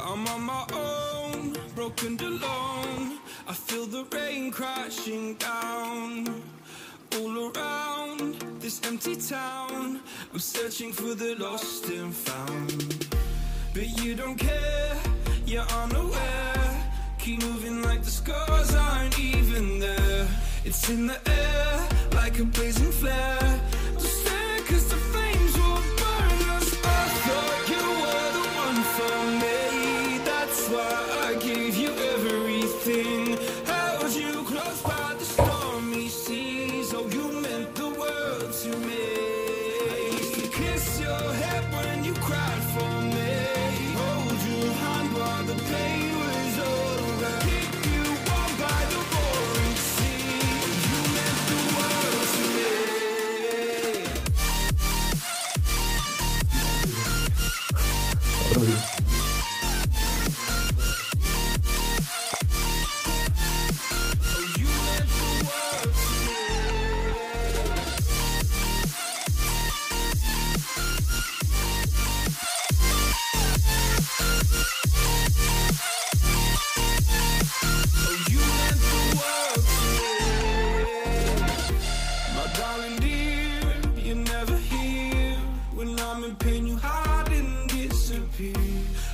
I'm on my own, broken and alone. I feel the rain crashing down all around this empty town. I'm searching for the lost and found, but you don't care, you're unaware. Keep moving like the scars aren't even there. It's in the air like a blazing flare. Don't stare 'cause the flames will burn us. I thought you were the one for me. That's why I gave you everything. Held you close by the stormy seas. Oh, you meant the world to me. I used to kiss your head when you cried for me. Hold your hand while the pain was over. Keep you warm by the roaring sea. You meant the world to me.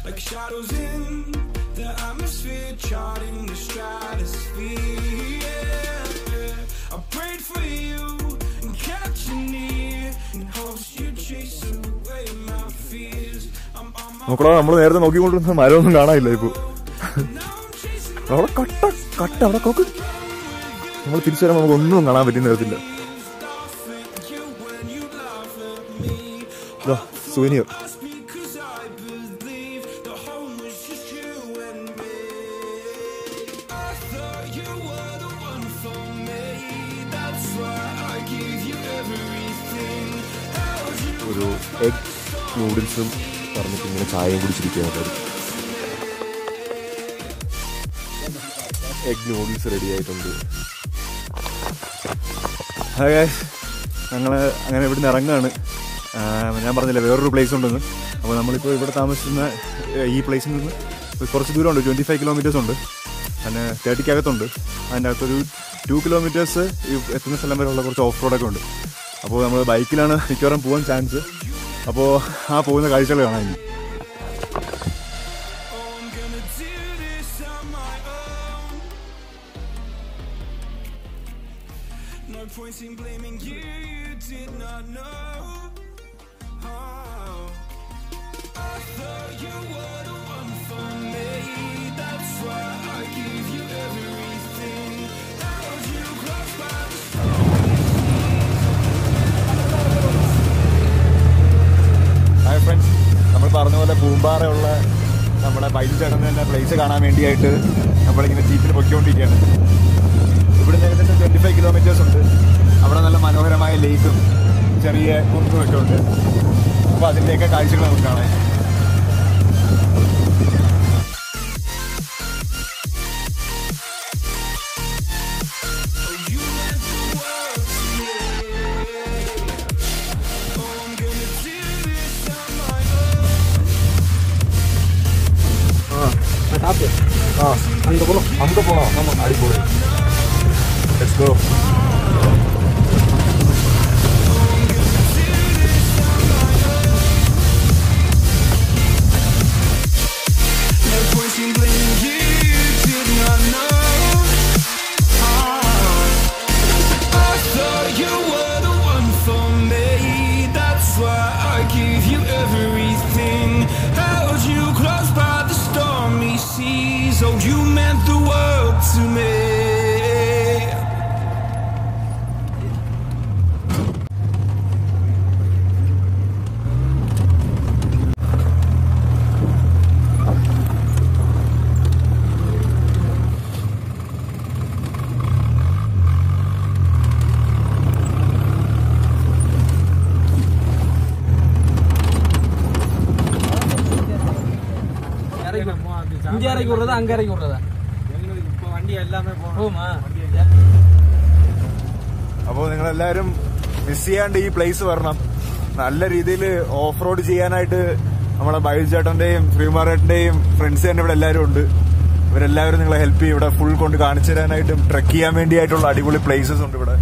Like shadows in the atmosphere, charting the stratosphere. Yeah. I prayed for you and kept you near in hopes you'd chase away my fears. നോക്കടാ, നമ്മള് നേരത്തെ നോക്കിക്കൊണ്ടിരുന്ന മരമൊന്നും കാണാനില്ല ഇപ്പൊ. അവിടെ കട്ട അവിടെ നോക്ക്. നമ്മൾ തിരിച്ചു വരുമ്പോൾ നമുക്ക് ഒന്നും കാണാൻ പറ്റുന്ന തരത്തില്ല. സുവനീർ. ഒരു എഗ് നൂഡിൽസും പറഞ്ഞിട്ട് ഇങ്ങനെ ചായയും കുടിച്ചിരിക്കുകയാണ്. എഗ് നൂഡിൽസ് റെഡി ആയിട്ടുണ്ട്. ഞങ്ങൾ അങ്ങനെ ഇവിടുന്ന് ഇറങ്ങുകയാണ്. ഞാൻ പറഞ്ഞില്ല വേറൊരു പ്ലേസ് ഉണ്ടെന്ന്. അപ്പോൾ നമ്മളിപ്പോൾ ഇവിടെ താമസിക്കുന്ന ഈ പ്ലേസിൽ നിന്ന് കുറച്ച് ദൂരമുണ്ട്, 25 കിലോമീറ്റേഴ്സ് ഉണ്ട്. പിന്നെ 30-ക്കകത്തുണ്ട്. അതിൻ്റെ അകത്തൊരു 2 കിലോമീറ്റേഴ്സ് ഈ എത്തുന്ന സ്ഥലം വരെയുള്ള കുറച്ച് ഓഫ് റോഡൊക്കെ ഉണ്ട്. അപ്പോൾ നമ്മൾ ബൈക്കിലാണ് മിക്കവാറും പോകാൻ ചാൻസ്. അപ്പോൾ ആ പോകുന്ന കാഴ്ചകൾ കാണാൻ. ഹായ് ഫ്രണ്ട്സ്, നമ്മൾ പറഞ്ഞ പോലെ പൂമ്പാറയുള്ള നമ്മുടെ ബൈജു ചേട്ടൻ തന്നെ പ്ലേസ് കാണാൻ വേണ്ടിയായിട്ട് നമ്മളിങ്ങനെ ജീപ്പിൽ പൊയ്ക്കൊണ്ടിരിക്കുകയാണ്. ഇവിടുന്ന് ഏകദേശം 25 കിലോമീറ്റേഴ്സ് ഉണ്ട്. അവിടെ നല്ല മനോഹരമായ ലേക്കും ചെറിയ കുന്നുമൊക്കെ ഉണ്ട്. അപ്പോൾ അതിൻ്റെയൊക്കെ കാഴ്ചകൾ നമുക്ക് കാണാം. அங்கே போகலாம். ஆமாம், அடிப்போம். Let's go. You meant the world to me. അപ്പോൾ നിങ്ങളെല്ലാവരും മിസ് ചെയ്യാണ്ട് ഈ പ്ലേസ് വരണം. നല്ല രീതിയിൽ ഓഫ് റോഡ് ചെയ്യാനായിട്ട് നമ്മളെ ബൈജു ചേട്ടന്റെയും ശ്രീകുമാരേട്ടന്റെയും ഫ്രണ്ട്സ് തന്നെ ഇവിടെ എല്ലാവരും ഉണ്ട്. ഇവരെല്ലാവരും നിങ്ങളെ ഹെൽപ്പ് ചെയ്യും. ഇവിടെ ഫുൾ കൊണ്ട് കാണിച്ചു തരാനായിട്ടും ട്രെക്ക് ചെയ്യാൻ വേണ്ടിയായിട്ടുള്ള അടിപൊളി പ്ലേസസ് ഉണ്ട് ഇവിടെ.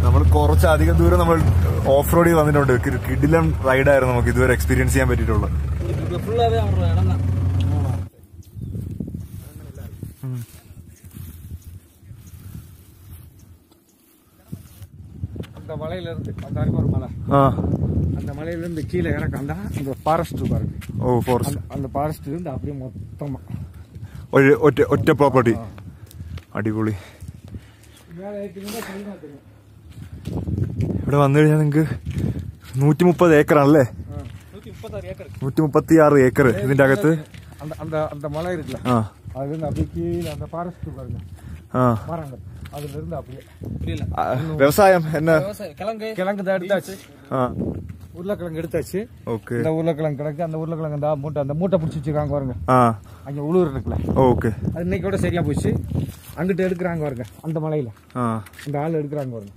നമ്മൾ കുറച്ചധികം ദൂരം നമ്മൾ ഓഫ് റോഡിൽ വന്നിട്ടുണ്ട്. കിടിലം റൈഡായിരുന്നു നമുക്ക് ഇതുവരെ എക്സ്പീരിയൻസ് ചെയ്യാൻ പറ്റിയിട്ടുള്ളത്. அந்த மலையிலிருந்து ஒரு மலை, அந்த மலையிலிருந்து கீழே இறக்கம் தான் இந்த ஃபாரஸ்ட் பாருங்க. ஓ, ஃபாரஸ்ட். அந்த ஃபாரஸ்ட் இருந்து அப்படியே மொத்தமா ഒറ്റ പ്രോപ്പർട്ടി. അടിപൊളി. ഇവിടെ വന്നു കഴിഞ്ഞാൽ നിങ്ങൾക്ക് 130 ഏക്കറാണല്ലേ? 136 ഏക്കർ ഇതിന്റെ അകത്ത്. அந்த மலை இருக்குல்ல, அதுல இருந்து அப்படியே கீழே அந்த ஃபாரஸ்ட் பாருங்க, மரங்கள் அதுல இருந்து அப்படியே. விவசாயம் என்ன? கிழங்கு தான் எடுத்தாச்சு. உருளைக்கிழங்கு எடுத்தாச்சு. இந்த உருளைக்கிழங்கு கிடக்கு. அந்த உருளைக்கிழங்கு அந்த மூட்டை பிடிச்சி வச்சிருக்காங்க பாருங்க, அங்க உழுவுற இருக்குல்ல. ஓகே, அது இன்னைக்கு கூட சரியா போச்சு. அங்கிட்டு எடுக்கிறாங்க பாருங்க, அந்த மலையில அந்த ஆள் எடுக்கிறாங்க பாருங்க.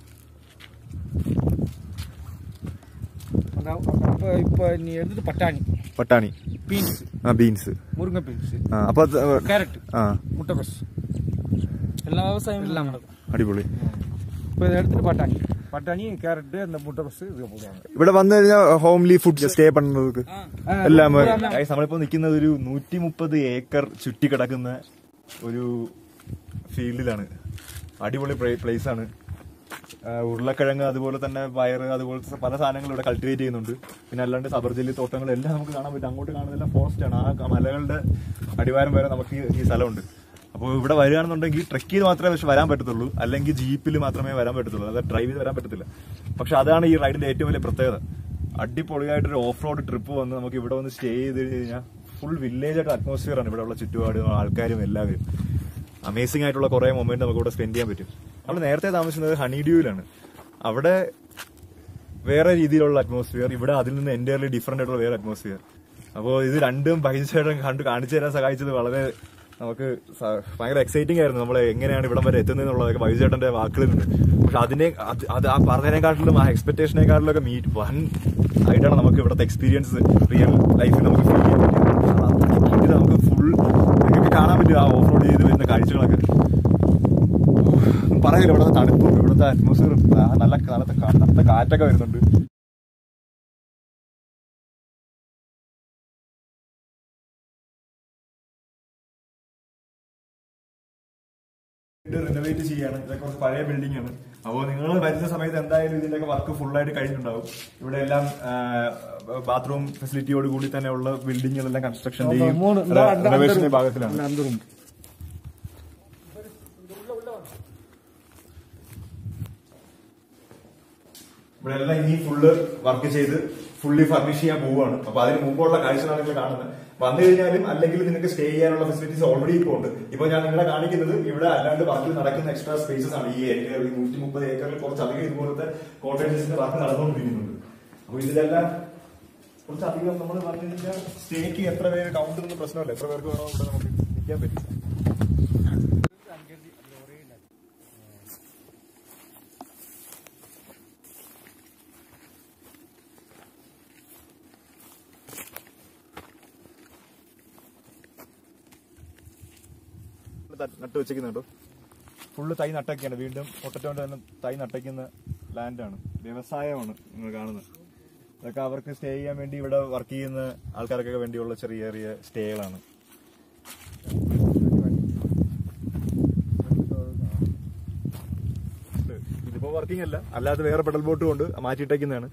இப்ப நீ எடுத்து பட்டாணி பீன்ஸ் முருங்கை பீன்ஸ், அப்ப கேரட், முட்டைக்கோஸ், எல்லா விவசாயம் எல்லாம் நடக்கும். അടിപൊളി. ഇപ്പൊ ഇത് എടുത്തിട്ട് പട്ടാണി ക്യാരറ്റ് அந்த മുട്ടക്കോസ് ഇത് പോവാங்க. ഇവിടെ വന്നു കഴിഞ്ഞാൽ ഹോംലി ഫുഡ് സ്റ്റേ പண்றதுக்கு എല്ലാം. നമ്മളിപ്പോ നിൽക്കുന്നത് ഒരു 130 ഏക്കർ ചുറ്റി കിടക്കുന്ന ഒരു ഫീൽഡിലാണ്. അടിപൊളി പ്ലേസ് ആണ്. ഉരുളക്കിഴങ്ങ്, അതുപോലെ തന്നെ പയറ്, അതുപോലത്തെ പല സാധനങ്ങളും ഇവിടെ കൾട്ടിവേറ്റ് ചെയ്യുന്നുണ്ട്. പിന്നെ അല്ലാണ്ട് സബർജല്ലി തോട്ടങ്ങളെല്ലാം നമുക്ക് കാണാൻ പറ്റും. അങ്ങോട്ട് കാണുന്നതെല്ലാം ഫോറസ്റ്റ് ആണ്. ആ മലകളുടെ അടിവാരം വരെ നമുക്ക് ഈ സ്ഥലമുണ്ട്. അപ്പോൾ ഇവിടെ വരികയാണെന്നുണ്ടെങ്കിൽ ട്രെക്ക് ചെയ്ത് മാത്രമേ പക്ഷെ വരാൻ പറ്റത്തുള്ളൂ, അല്ലെങ്കിൽ ജീപ്പിൽ മാത്രമേ വരാൻ പറ്റത്തുള്ളൂ, അതായത് ഡ്രൈവ് ചെയ്ത് വരാൻ പറ്റത്തില്ല. പക്ഷെ അതാണ് ഈ റൈഡിന്റെ ഏറ്റവും വലിയ പ്രത്യേകത. അടിപൊളിയായിട്ടൊരു ഓഫ് റോഡ് ട്രിപ്പ് വന്ന് നമുക്ക് ഇവിടെ വന്ന് സ്റ്റേ ചെയ്ത് കഴിഞ്ഞാൽ ഫുൾ വില്ലേജ് ആയിട്ട് അറ്റ്മോസ്ഫിയർ ആണ് ഇവിടെ ഉള്ള ചുറ്റുപാടും ആൾക്കാരും എല്ലാവരും. അമേസിംഗ് ആയിട്ടുള്ള കുറെ മൊമെന്റ് നമുക്ക് ഇവിടെ സ്പെൻഡ് ചെയ്യാൻ പറ്റും. നമ്മൾ നേരത്തെ താമസിക്കുന്നത് ഹണിഡ്യൂവിലാണ്. അവിടെ വേറെ രീതിയിലുള്ള അറ്റ്മോസ്ഫിയർ, ഇവിടെ അതിൽ നിന്ന് എൻറ്റയർലി ഡിഫറെന്റ് ആയിട്ടുള്ള വേറെ അറ്റ്മോസ്ഫിയർ. അപ്പോൾ ഇത് രണ്ടും ബൈജുചേട്ടൻ കാണിച്ചു തരാൻ സഹായിച്ചത് വളരെ നമുക്ക് ഭയങ്കര എക്സൈറ്റിംഗ് ആയിരുന്നു. നമ്മൾ എങ്ങനെയാണ് ഇവിടം വരെ എത്തുന്നതെന്നുള്ളതൊക്കെ ബൈജുചേട്ടന്റെ വാക്കുകളുണ്ട്. പക്ഷെ അത് ആ പറഞ്ഞതിനെക്കാട്ടിലും ആ എക്സ്പെക്ടേഷനെക്കാട്ടിലും ഒക്കെ വൻ ആയിട്ടാണ് നമുക്ക് ഇവിടുത്തെ എക്സ്പീരിയൻസ് റിയൽ ലൈഫിൽ നമുക്ക് ഫീൽ ചെയ്യാൻ പറ്റും. ഇത് നമുക്ക് ഫുൾ നിങ്ങൾക്ക് കാണാൻ പറ്റും ആ ഓഫ് റോഡ് ചെയ്ത് വരുന്ന കാഴ്ചകളൊക്കെ. പറയില്ല, ഇവിടുത്തെ തണുപ്പും ഇവിടുത്തെ അറ്റ്മോസ്ഫിയറും നല്ല തണുത്ത കാറ്റൊക്കെ വരുന്നുണ്ട്. റിനോവേറ്റ് ചെയ്യാണ്. ഇതൊക്കെ കുറച്ച് പഴയ ബിൽഡിംഗ് ആണ്. അപ്പോൾ നിങ്ങൾ വരുന്ന സമയത്ത് എന്തായാലും ഇതിന്റെയൊക്കെ വർക്ക് ഫുള്ളായിട്ട് കഴിഞ്ഞിട്ടുണ്ടാവും. ഇവിടെ എല്ലാം ബാത്റൂം ഫെസിലിറ്റിയോട് കൂടി തന്നെ ഉള്ള ബിൽഡിങ്ങുകളെല്ലാം കൺസ്ട്രക്ഷന്റെയും റിനോവേഷന്റെ ഭാഗത്തിലാണ്. ഇവിടെ എല്ലാം ഇനി ഫുള്ള് വർക്ക് ചെയ്ത് ഫുള്ളി ഫർണിഷ് ചെയ്യാൻ പോവുകയാണ്. അപ്പൊ അതിന് മുമ്പുള്ള കാഴ്ചകളാണ് നിങ്ങൾ കാണുന്നത്. വന്നു കഴിഞ്ഞാലും അല്ലെങ്കിൽ നിങ്ങൾക്ക് സ്റ്റേ ചെയ്യാനുള്ള ഫെസിലിറ്റീസ് ഓൾറെഡി ഇപ്പോൾ ഉണ്ട്. ഇപ്പൊ ഞാൻ നിങ്ങളെ കാണിക്കുന്നത് ഇവിടെ അല്ലാണ്ട് വർക്കിൽ നടക്കുന്ന എക്സ്ട്രാ സ്പേസസ് ആണ്. ഈ ഏരിയ 130 ഏക്കറിൽ കുറച്ചധികം ഇതുപോലത്തെ കോട്ടേജസിന്റെ വർക്ക് നടന്നുകൊണ്ടിരിക്കുന്നുണ്ട്. അപ്പൊ ഇതിലെല്ലാം കുറച്ചധികം നമ്മൾ പറഞ്ഞു കഴിഞ്ഞാൽ സ്റ്റേക്ക് എത്ര പേര് കൗണ്ട് ഒന്നും പ്രശ്നമല്ല. എത്ര പേർക്ക് വേണോ ഇവിടെ നമുക്ക് നിൽക്കാൻ പറ്റും. നട്ട് വെച്ചിരിക്കുന്നുണ്ടോ? ഫുള്ള് തൈ നട്ടൊക്കെയാണ്. വീണ്ടും പൊട്ടറ്റോന്റെ തന്നെ തൈ നട്ടയ്ക്കുന്ന ലാൻഡാണ്. വ്യവസായമാണ് നിങ്ങൾ കാണുന്നത്. അതൊക്കെ അവർക്ക് സ്റ്റേ ചെയ്യാൻ വേണ്ടി ഇവിടെ വർക്ക് ചെയ്യുന്ന ആൾക്കാർക്കൊക്കെ വേണ്ടിയുള്ള ചെറിയ ചെറിയ സ്റ്റേകളാണ്. ഇതിപ്പോ വർക്കിംഗ് അല്ല, അല്ലാതെ വേറെ പെഡൽ ബോട്ടും കൊണ്ട് മാറ്റിയിട്ടേക്കുന്നതാണ്.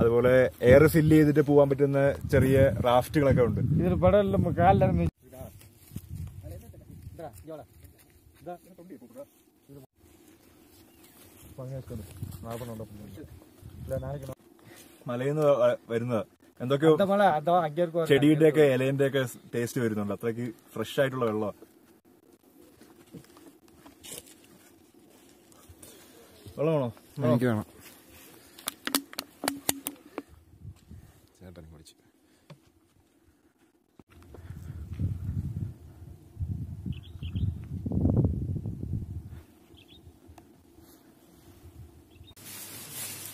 അതുപോലെ എയർ ഫില്ല് ചെയ്തിട്ട് പോകാൻ പറ്റുന്ന ചെറിയ റാഫ്റ്റുകളൊക്കെ ഉണ്ട്. ഇതിൽ പെടലും കാലിലിറങ്ങി മലയിന്ന് വരുന്നത് എന്തൊക്കെയോ ചെടിയുടെ ഒക്കെ ഇലേന്റെ ഒക്കെ ടേസ്റ്റ് വരുന്നുണ്ട്. അത്രയ്ക്ക് ഫ്രഷ് ആയിട്ടുള്ള വെള്ളം. വെള്ളമാണോ? എനിക്ക് വേണം.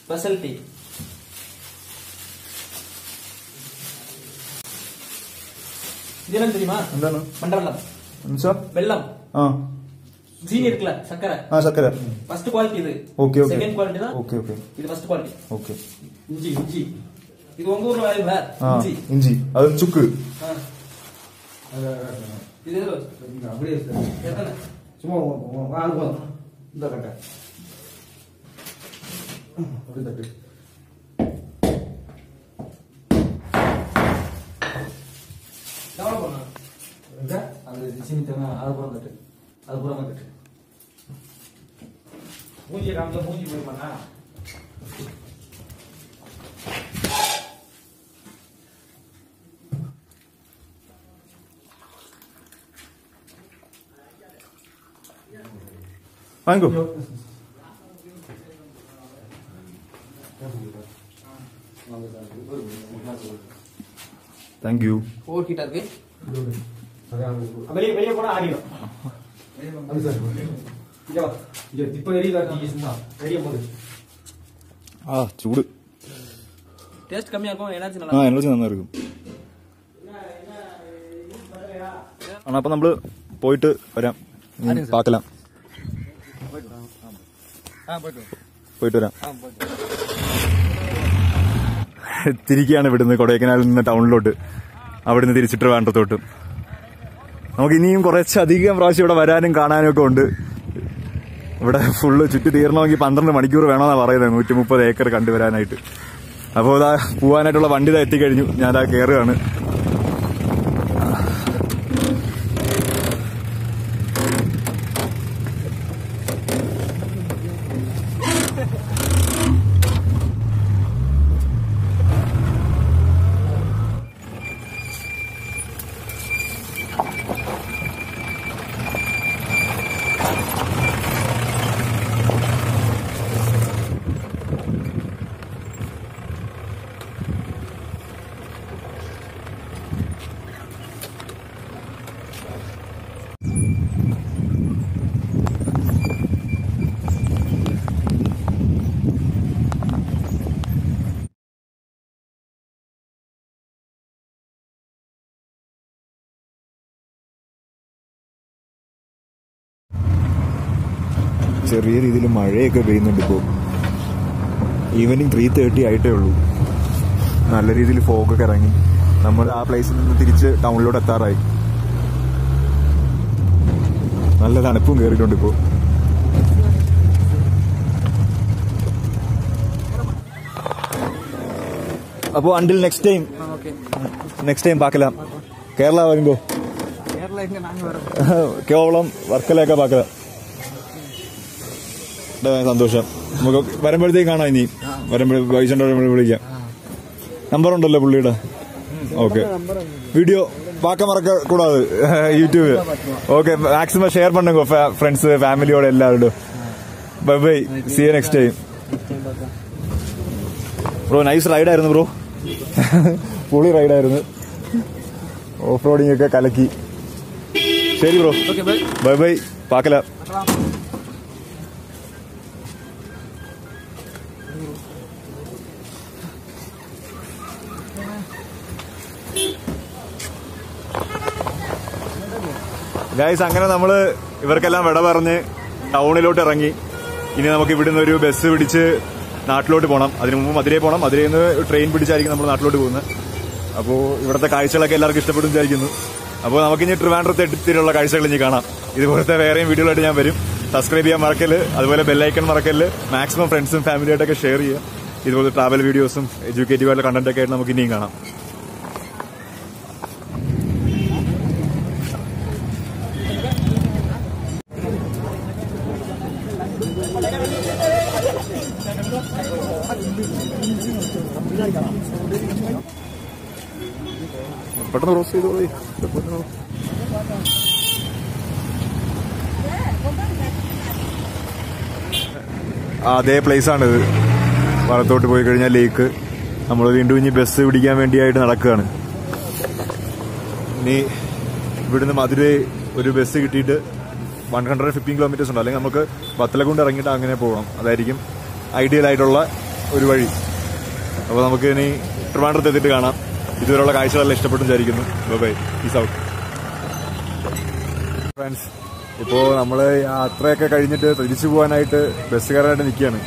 Special tea. இதெல்லாம் தெரியுமா? എന്താണ്? மண்டவெல்லம். வெல்லம். ஜீனி இருக்குல்ல, சக்கரை. சக்கரை. ஃபர்ஸ்ட் குவாலிட்டி இது. Okay okay. செகண்ட் குவாலிட்டி தான். Okay okay. இது ஃபர்ஸ்ட் குவாலிட்டி. ஓகே. இஞ்சி இஞ்சி. இது உங்க ஊர்ல வாயில இஞ்சி. இஞ்சி. அது சுக்கு. இது அப்படியே எத்தனை? சும்மா வாங்க போதும். இந்த கட்ட. அப்படி தட்டு. டவுன் பண்ணு. அந்த சீனி தேவை அது புறம் தட்டு. அது புறமா தட்டு. மூஞ்சி காமிச்சா மூஞ்சி போயிருமாண்ணா? வாங்கோ. தேங்க்யூ. ஓர் கிட்ட இருக்கு. வெளியே போனா ஆடிடும். இப்ப எரியுதா சும்மா வெளியே போகுது. ചൂട്. டேஸ்ட் கம்மியா இருக்கும், எனர்ஜி நல்லா இருக்கும். எனർജി നന്നായിരിക്കും. അപ്പൊ നമ്മള് പോയിട്ട് വരാം. പാക്കലാം. പോയിട്ട് വരാം. തിരിക്കുകയാണ് ഇവിടുന്ന് കൊടൈക്കനാലിൽ നിന്ന് ടൗണിലോട്ട്, അവിടുന്ന് തിരിച്ചിട്ട് ട്രിവാൻഡ്രത്തോട്ട്. നമുക്ക് ഇനിയും കുറച്ചധികം പ്രാവശ്യം ഇവിടെ വരാനും കാണാനും ഒക്കെ ഉണ്ട്. ഇവിടെ ഫുള്ള് ചുറ്റി തീർണമെങ്കിൽ 12 മണിക്കൂർ വേണമെന്നാണ് പറയുന്നത്, 130 ഏക്കർ കണ്ടുവരാനായിട്ട്. അപ്പോൾ ഇതാ പോകാനായിട്ടുള്ള വണ്ടി ഇതാ എത്തിക്കഴിഞ്ഞു. ഞാനിതാ കയറുകയാണ്. ചെറിയ രീതിയിൽ മഴയൊക്കെ പെയ്യുന്നുണ്ട്. ഇപ്പോൾ ഈവനിങ് 3:30 ആയിട്ടേ ഉള്ളൂ. നല്ല രീതിയിൽ ഫോഗൊക്കെ ഇറങ്ങി. നമ്മൾ ആ പ്ലേസിൽ നിന്ന് തിരിച്ച് ടൗണിലോട്ട് എത്താറായി. നല്ല തണുപ്പും കയറിയിട്ടുണ്ട് ഇപ്പോൾ. അപ്പോൾ അണ്ടിൽ നെക്സ്റ്റ് ടൈം പാക്കലാം. കേരള വരുമ്പോ കേവളം വർക്കലൊക്കെ പാക്കലാം. സന്തോഷം. നമുക്ക് വരുമ്പോഴത്തേക്ക് കാണാം. ഇനി ബൈജുണ്ട വിളിക്കാം. നമ്പറുണ്ടല്ലോ പുള്ളിയുടെ. ഓക്കെ. വീഡിയോ பார்க்க மறக்க கூடாது யூடியூப். ஓகே, மேக்ஸிமம் ஷேர் பண்ணுங்க ஃப்ரெண்ட்ஸ் ஃபேமிலியோட எல்லாரோட. Bye bye, see you next time. Bro nice റൈഡായിരുന്നു ബ്രോ. പൊളി റൈഡായിരുന്നു. ഓഫ് റോഡിംഗ് ഒക്കെ കലക്കി. ശരി ബ്രോ, ബൈ ബൈ, പാക്കല. ഗൈസ്, അങ്ങനെ നമ്മള് ഇവർക്കെല്ലാം വിട പറഞ്ഞ് ടൗണിലോട്ട് ഇറങ്ങി. ഇനി നമുക്ക് ഇവിടുന്ന് ഒരു ബസ് പിടിച്ച് നാട്ടിലോട്ട് പോകണം. അതിനു മുമ്പ് മധുരയിൽ പോകണം. മധുരയിൽ നിന്ന് ട്രെയിൻ പിടിച്ചായിരിക്കും നമ്മൾ നാട്ടിലോട്ട് പോകുന്നത്. അപ്പോൾ ഇവിടുത്തെ കാഴ്ചകളൊക്കെ എല്ലാവർക്കും ഇഷ്ടപ്പെടും വിചാരിക്കുന്നു. അപ്പോൾ നമുക്കിനി ട്രിവാൻഡ്രത്തെ എത്തിയിട്ടുള്ള കാഴ്ചകൾ ഇനി കാണാം. ഇതുപോലത്തെ വേറെയും വീഡിയോകളായിട്ട് ഞാൻ വരും. സബ്സ്ക്രൈബ് ചെയ്യാൻ മറക്കല്ല്. അതുപോലെ ബെല്ലൈക്കൺ മറക്കല്ല്. മാക്സിമം ഫ്രണ്ട്സും ഫാമിലിയായിട്ടൊക്കെ ഷെയർ ചെയ്യുക. ഇതുപോലെ ട്രാവൽ വീഡിയോസും എഡ്യൂക്കേറ്റീവ് ആയിട്ടുള്ള കണ്ടന്റൊക്കെ ആയിട്ട് നമുക്ക് ഇനിയും കാണാം. പെട്ടെന്ന് ക്രോസ് ചെയ്തോളൂ. അതേ പ്ലേസാണിത്. വലത്തോട്ട് പോയി കഴിഞ്ഞാൽ ലേക്ക്. നമ്മൾ വീണ്ടും ഇനി ബസ് പിടിക്കാൻ വേണ്ടിയായിട്ട് നടക്കുകയാണ്. ഇനി ഇവിടുന്ന് മധുരൈ ഒരു ബസ് കിട്ടിയിട്ട് 115 കിലോമീറ്റേഴ്സ് ഉണ്ട്. അല്ലെങ്കിൽ നമുക്ക് ബത്തലക്കുണ്ട് ഇറങ്ങിയിട്ട് അങ്ങനെ പോകണം. അതായിരിക്കും ഐഡിയൽ ആയിട്ടുള്ള ഒരു വഴി. അപ്പോൾ നമുക്ക് ഇനി ട്രിവാൻഡ്രത്ത് എത്തിയിട്ട് കാണാം. ഇതുവരെയുള്ള കാഴ്ചകളെല്ലാം ഇഷ്ടപ്പെട്ടു വിചാരിക്കുന്നു. Bye, peace out friends. ഇപ്പോൾ നമ്മൾ യാത്രയൊക്കെ കഴിഞ്ഞിട്ട് തിരിച്ചു പോകാനായിട്ട് ബസ്സുകാരായിട്ട് നിൽക്കുകയാണ്.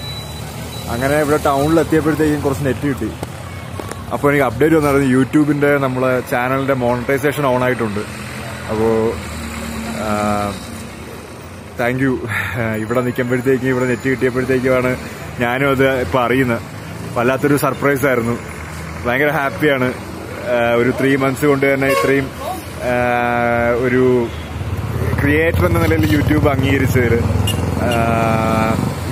അങ്ങനെ ഇവിടെ ടൗണിൽ എത്തിയപ്പോഴത്തേക്കും കുറച്ച് നെറ്റ് കിട്ടി. അപ്പോൾ എനിക്ക് അപ്ഡേറ്റ് വന്നായിരുന്നു, യൂട്യൂബിൻ്റെ നമ്മളെ ചാനലിൻ്റെ മോണിറ്റൈസേഷൻ ഓൺ ആയിട്ടുണ്ട്. അപ്പോൾ താങ്ക് യു. ഇവിടെ നിൽക്കുമ്പോഴത്തേക്കും ഇവിടെ നെറ്റ് കിട്ടിയപ്പോഴത്തേക്കുമാണ് ഞാനും അത് ഇപ്പോൾ അറിയുന്നത്. വല്ലാത്തൊരു സർപ്രൈസ് ആയിരുന്നു. ഭയങ്കര ഹാപ്പിയാണ്. ഒരു 3 months കൊണ്ട് തന്നെ ഇത്രയും ഒരു ക്രിയേറ്റർ എന്ന നിലയിൽ യൂട്യൂബ് അംഗീകരിച്ചതിൽ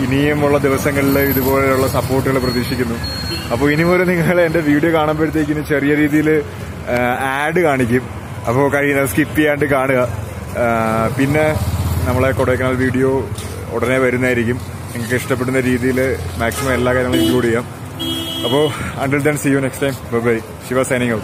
ഇനിയുമുള്ള ദിവസങ്ങളിൽ ഇതുപോലെയുള്ള സപ്പോർട്ടുകൾ പ്രതീക്ഷിക്കുന്നു. അപ്പോൾ ഇനി മുതൽ നിങ്ങൾ എൻ്റെ വീഡിയോ കാണുമ്പോഴത്തേക്കിന് ചെറിയ രീതിയിൽ ആഡ് കാണിക്കും. അപ്പോൾ കഴിയുന്നത് സ്കിപ്പ് ചെയ്യാണ്ട് കാണുക. പിന്നെ നമ്മളെ കൊടൈക്കനാൽ വീഡിയോ ഉടനെ വരുന്നതായിരിക്കും. നിങ്ങൾക്ക് ഇഷ്ടപ്പെടുന്ന രീതിയിൽ മാക്സിമം എല്ലാ കാര്യങ്ങളും ഇൻക്ലൂഡ് ചെയ്യാം. അപ്പോൾ until then, see you next time. Bye bye. Shiva signing out.